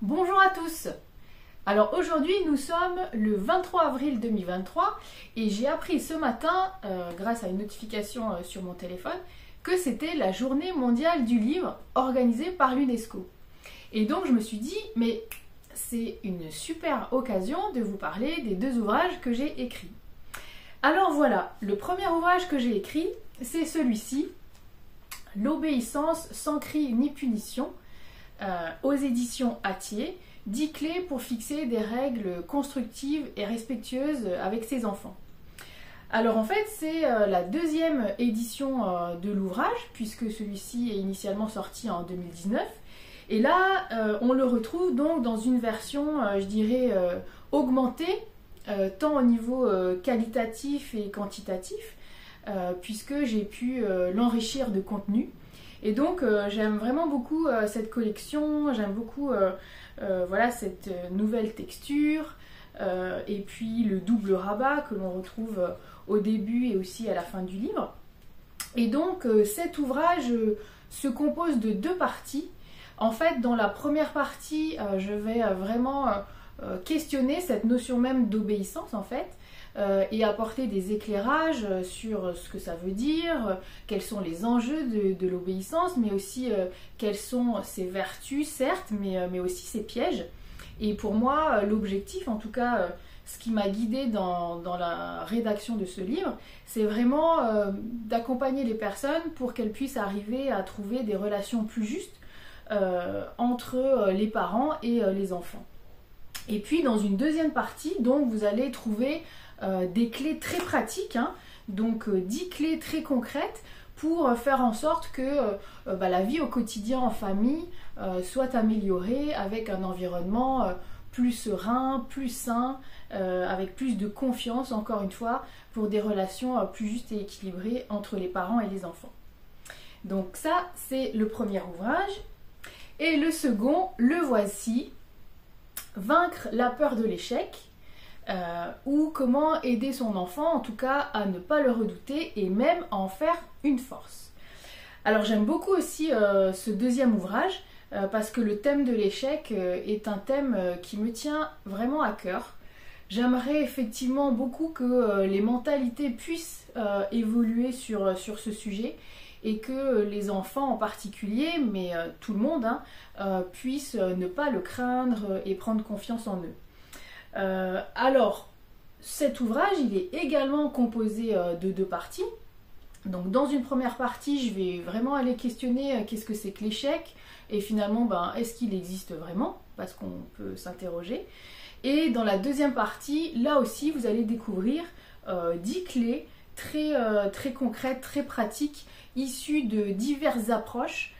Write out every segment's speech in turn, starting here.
Bonjour à tous. Alors aujourd'hui nous sommes le 23 avril 2023 et j'ai appris ce matin, grâce à une notification sur mon téléphone, que c'était la journée mondiale du livre organisée par l'UNESCO. Et donc je me suis dit, mais c'est une super occasion de vous parler des deux ouvrages que j'ai écrits. Alors voilà, le premier ouvrage que j'ai écrit, c'est celui-ci, L'obéissance sans cri ni punition, aux éditions Hatier, 10 clés pour fixer des règles constructives et respectueuses avec ses enfants. Alors en fait c'est la deuxième édition de l'ouvrage, puisque celui-ci est initialement sorti en 2019. Et là on le retrouve donc dans une version, je dirais, augmentée, tant au niveau qualitatif et quantitatif, puisque j'ai pu l'enrichir de contenu. Et donc j'aime vraiment beaucoup cette collection, j'aime beaucoup voilà, cette nouvelle texture, et puis le double rabat que l'on retrouve au début et aussi à la fin du livre. Et donc cet ouvrage se compose de deux parties. En fait, dans la première partie, je vais vraiment questionner cette notion même d'obéissance en fait, et apporter des éclairages sur ce que ça veut dire, quels sont les enjeux de l'obéissance, mais aussi quelles sont ses vertus, certes, mais aussi ses pièges. Et pour moi, l'objectif, en tout cas, ce qui m'a guidée dans la rédaction de ce livre, c'est vraiment d'accompagner les personnes pour qu'elles puissent arriver à trouver des relations plus justes entre les parents et les enfants. Et puis dans une deuxième partie, donc vous allez trouver des clés très pratiques, donc 10 clés très concrètes pour faire en sorte que la vie au quotidien en famille soit améliorée avec un environnement plus serein, plus sain, avec plus de confiance, encore une fois, pour des relations plus justes et équilibrées entre les parents et les enfants. Donc ça, c'est le premier ouvrage. Et le second, le voici, Vaincre la peur de l'échec, ou comment aider son enfant, en tout cas, à ne pas le redouter et même à en faire une force. Alors j'aime beaucoup aussi ce deuxième ouvrage, parce que le thème de l'échec est un thème qui me tient vraiment à cœur. J'aimerais effectivement beaucoup que les mentalités puissent évoluer sur ce sujet, et que les enfants en particulier, mais tout le monde, puissent ne pas le craindre et prendre confiance en eux. Alors, cet ouvrage, il est également composé de deux parties. Donc dans une première partie, je vais vraiment aller questionner qu'est-ce que c'est que l'échec, et finalement, est-ce qu'il existe vraiment, parce qu'on peut s'interroger. Et dans la deuxième partie, là aussi, vous allez découvrir 10 clés très concrètes, très pratiques, issues de diverses approches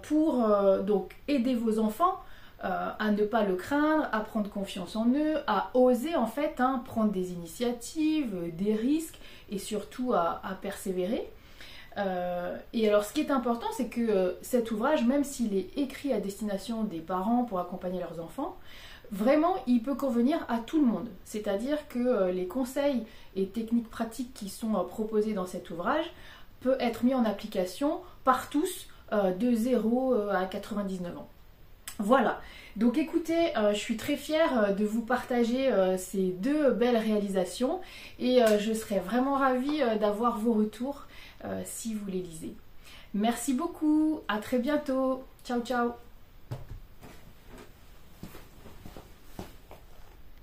pour donc aider vos enfants à ne pas le craindre, à prendre confiance en eux, à oser en fait prendre des initiatives, des risques, et surtout à persévérer. Et alors ce qui est important, c'est que cet ouvrage, même s'il est écrit à destination des parents pour accompagner leurs enfants, vraiment il peut convenir à tout le monde. C'est-à-dire que les conseils et techniques pratiques qui sont proposés dans cet ouvrage peuvent être mis en application par tous de 0 à 99 ans. Voilà, donc écoutez, je suis très fière de vous partager ces deux belles réalisations, et je serais vraiment ravie d'avoir vos retours si vous les lisez. Merci beaucoup, à très bientôt, ciao ciao.